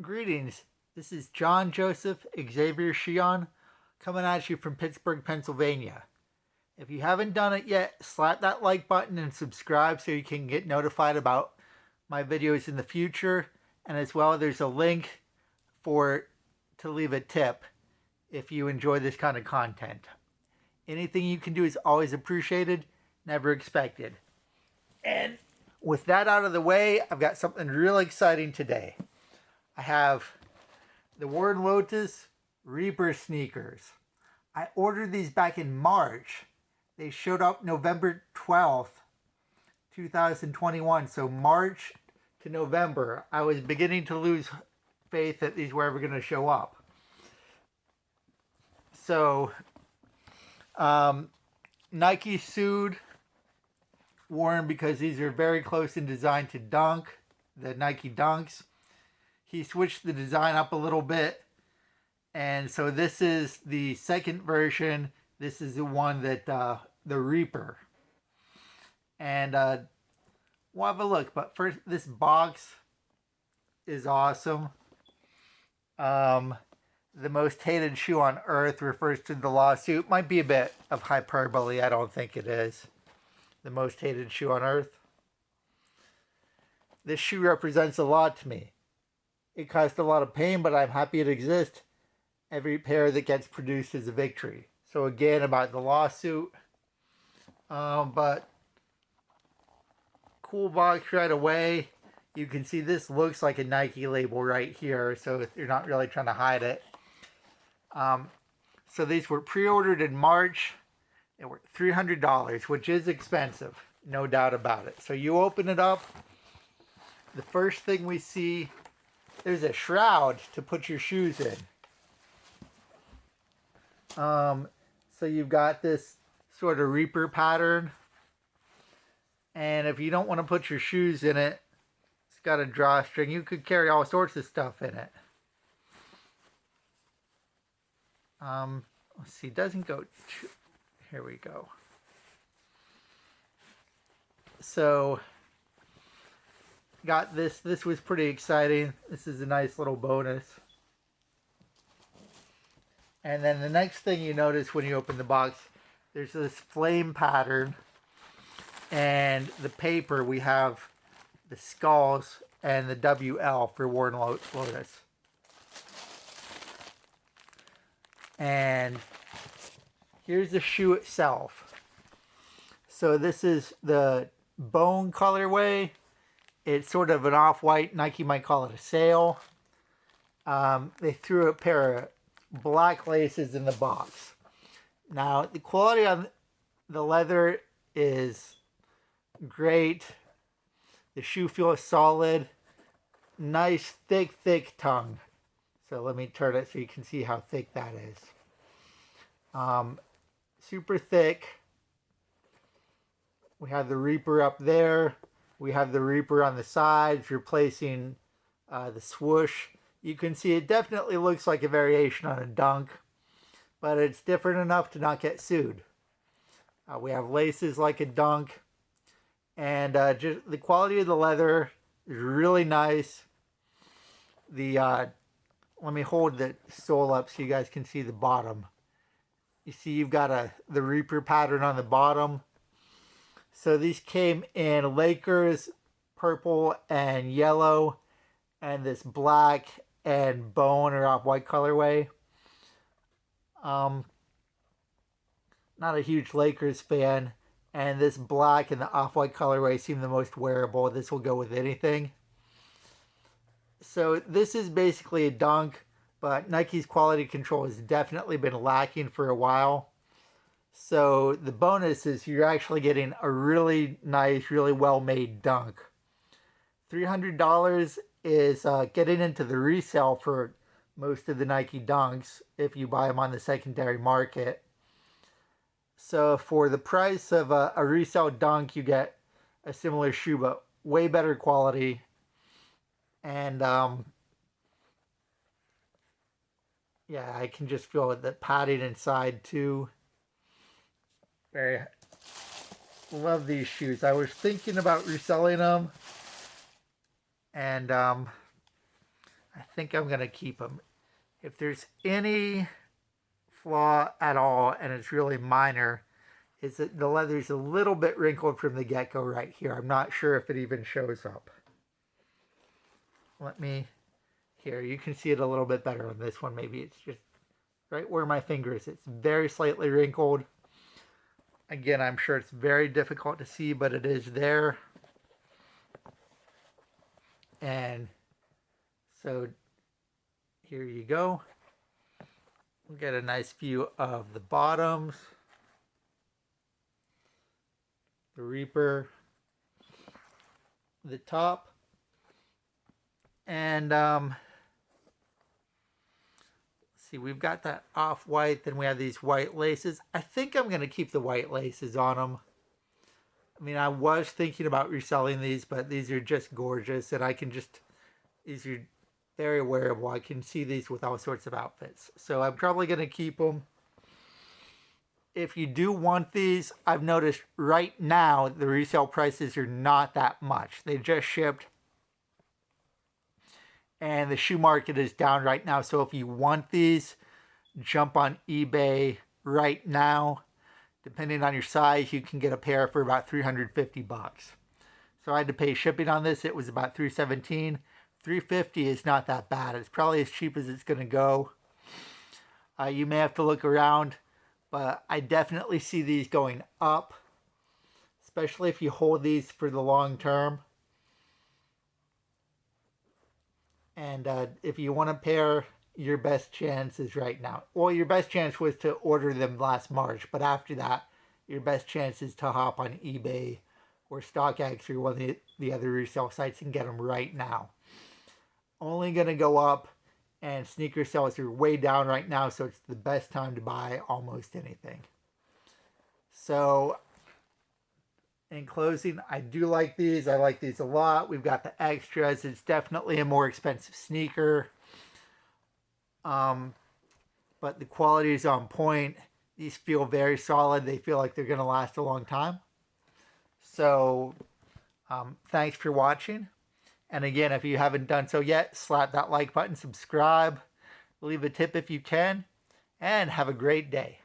Greetings. This is John Joseph Xavier Cihon coming at you from Pittsburgh, Pennsylvania. If you haven't done it yet, slap that like button and subscribe so you can get notified about my videos in the future. And as well, there's a link to leave a tip if you enjoy this kind of content. Anything you can do is always appreciated, never expected. And with that out of the way, I've got something really exciting today. I have the Lotas Reaper sneakers. I ordered these back in March. They showed up November 12th, 2021. So March to November, I was beginning to lose faith that these were ever going to show up. So Nike sued Warren because these are very close in design to Dunk, the Nike Dunks. He switched the design up a little bit. And so this is the second version. This is the one that, the Reaper. And we'll have a look. But first, this box is awesome. The most hated shoe on earth refers to the lawsuit. Might be a bit of hyperbole. I don't think it is. The most hated shoe on earth. This shoe represents a lot to me. It caused a lot of pain, but I'm happy it exists. Every pair that gets produced is a victory. So again, about the lawsuit. But cool box right away. You can see this looks like a Nike label right here, so you're not really trying to hide it. So these were pre-ordered in March. They were $300, which is expensive, no doubt about it. So you open it up. The first thing we see, there's a shroud to put your shoes in. So you've got this sort of Reaper pattern. And if you don't want to put your shoes in it, it's got a drawstring. You could carry all sorts of stuff in it. Let's see, it doesn't go too... Here we go. So, got this. This was pretty exciting. This is a nice little bonus. And then the next thing you notice when you open the box, there's this flame pattern. And the paper, we have the skulls and the WL for Warren Lotas. And here's the shoe itself. So this is the bone colorway. It's sort of an off-white. Nike might call it a sail. They threw a pair of black laces in the box. Now, the quality on the leather is great. The shoe feels solid. Nice, thick tongue. So let me turn it so you can see how thick that is. Super thick. We have the Reaper up there. We have the Reaper on the sides, replacing the swoosh. You can see it definitely looks like a variation on a Dunk, but it's different enough to not get sued. We have laces like a Dunk, and just the quality of the leather is really nice. Let me hold the sole up so you guys can see the bottom. You see you've got the Reaper pattern on the bottom. So these came in Lakers, purple, and yellow, and this black and bone or off-white colorway. Not a huge Lakers fan, and this black and the off-white colorway seem the most wearable. This will go with anything. So this is basically a Dunk, but Nike's quality control has definitely been lacking for a while. So the bonus is you're actually getting a really nice, really well-made Dunk. $300 is getting into the resale for most of the Nike Dunks if you buy them on the secondary market. So for the price of a resale Dunk, you get a similar shoe, but way better quality. And yeah, I can just feel the padding inside too. Very love these shoes. I was thinking about reselling them, and I I think I'm going to keep them. If there's any flaw at all, and it's really minor, is that the leather's a little bit wrinkled from the get-go right here. I'm not sure if it even shows up. Here, you can see it a little bit better on this one. Maybe it's just right where my finger is. It's very slightly wrinkled. Again, I'm sure it's very difficult to see, but it is there. And so here you go. We'll get a nice view of the bottoms, the Reaper, the top, and see, we've got that off-white, then we have these white laces. I think I'm going to keep the white laces on them. I mean, I was thinking about reselling these, but these are just gorgeous, and these are very wearable. I can see these with all sorts of outfits. So I'm probably going to keep them. If you do want these, I've noticed right now the resale prices are not that much. They just shipped. And the shoe market is down right now. So if you want these, jump on eBay right now. Depending on your size, you can get a pair for about 350 bucks. So I had to pay shipping on this. It was about $317. $350 is not that bad. It's probably as cheap as it's going to go. You may have to look around, but I definitely see these going up, especially if you hold these for the long term. And if you want a pair, your best chance is right now. Well, your best chance was to order them last March, but after that, your best chance is to hop on eBay or StockX or one of the other resale sites and get them right now. Only going to go up, and sneaker sales are way down right now, so it's the best time to buy almost anything. So, in closing, I do like these. I like these a lot. We've got the extras. It's definitely a more expensive sneaker. But the quality is on point. These feel very solid. They feel like they're going to last a long time. So, thanks for watching. And again, if you haven't done so yet, slap that like button, subscribe, leave a tip if you can, and have a great day.